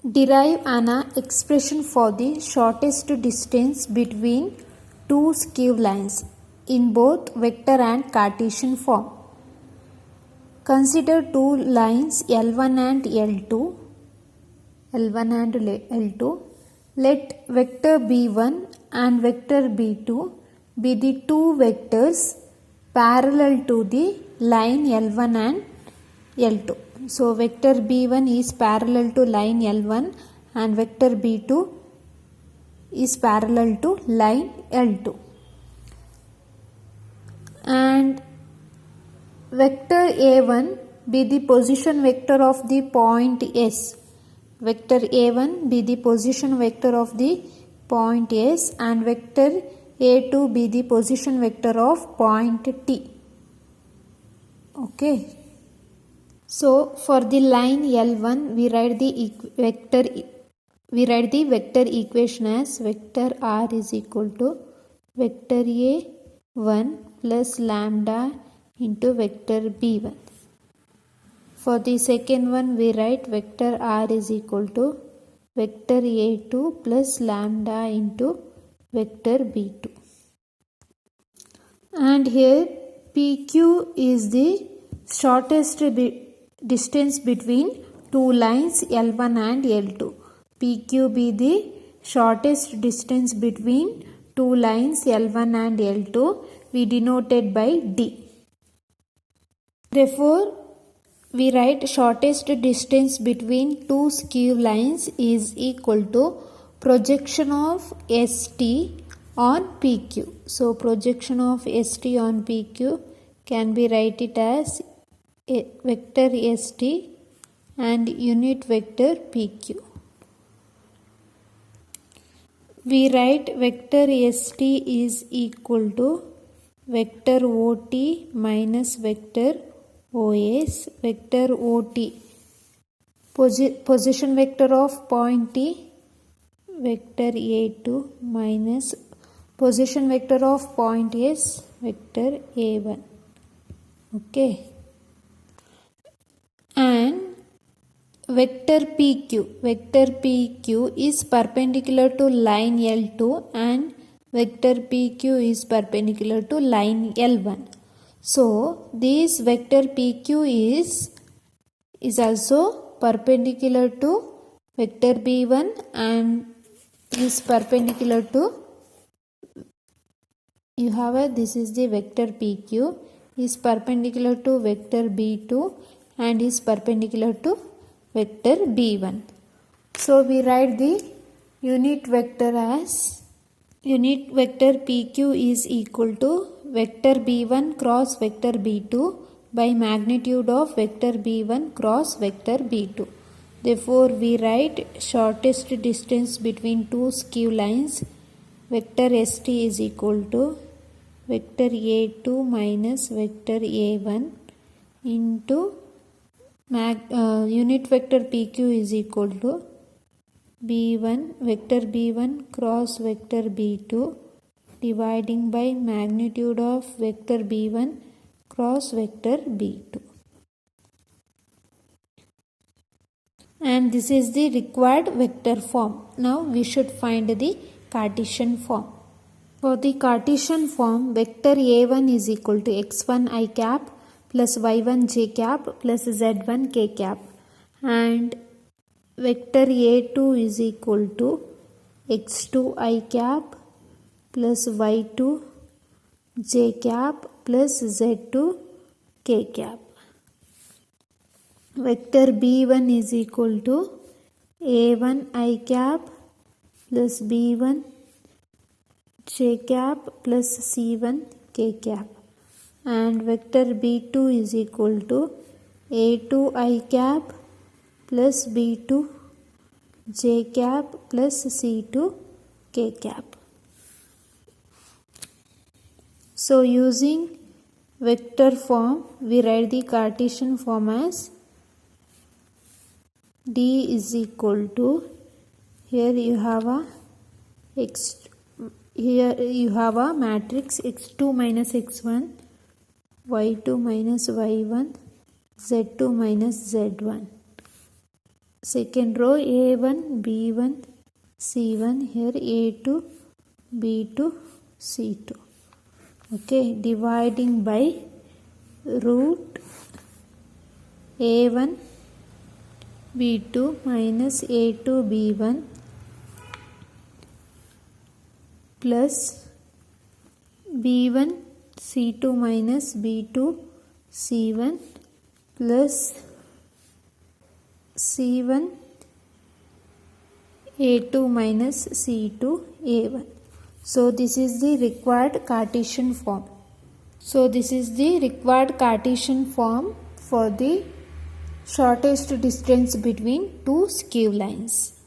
Derive an expression for the shortest distance between two skew lines in both vector and Cartesian form. Consider two lines L1 and L2. Let vector B1 and vector B2 be the two vectors parallel to the line L1 and L2. So vector B1 is parallel to line L1 and vector B2 is parallel to line L2. And vector A1 be the position vector of the point S. Vector A1 be the position vector of the point S and vector A2 be the position vector of point T. Okay. So for the line L1 we write the vector equation as vector R is equal to vector A1 plus lambda into vector B1. For the second one we write vector R is equal to vector A2 plus lambda into vector B2. And here PQ is the shortest distance between two lines L1 and L2. PQ be the shortest distance between two lines L1 and L2. We denoted by D. Therefore, we write shortest distance between two skew lines is equal to projection of ST on PQ. So, projection of ST on PQ can be write it as vector ST and unit vector PQ. We write vector ST is equal to vector OT minus vector OS. Vector OT position vector of point T, vector A2 minus position vector of point S, vector A1. Okay. And vector PQ is perpendicular to line L2 and vector PQ is perpendicular to line L1. So this vector PQ is also perpendicular to vector B1 and is perpendicular to this is the vector PQ is perpendicular to vector B2 and is perpendicular to vector B1. So we write the unit vector as unit vector PQ is equal to vector B1 cross vector B2 by magnitude of vector B1 cross vector B2. Therefore, we write shortest distance between two skew lines vector ST is equal to vector A2 minus vector A1 into unit vector PQ is equal to B1 vector B1 cross vector B2 dividing by magnitude of vector B1 cross vector B2. And this is the required vector form. Now we should find the Cartesian form. For the Cartesian form, vector A1 is equal to x1 I cap plus y1 j cap plus z1 k cap, and vector A2 is equal to x2 I cap plus y2 j cap plus z2 k cap. Vector B1 is equal to A1 I cap plus B1 j cap plus c1 k cap, and vector B2 is equal to A2 I cap plus B2 j cap plus c2 k cap. So using vector form, we write the Cartesian form as D is equal to, here you have a matrix x2 minus x1, y2 minus y1, z2 minus z1. second row A1, B1, C1, here A2, B2, C2. Okay, dividing by root A1, B2 minus A2, B1 plus B1, C2 minus B2, C1 plus C1, A2 minus C2, A1. So this is the required Cartesian form. So this is the required Cartesian form for the shortest distance between two skew lines.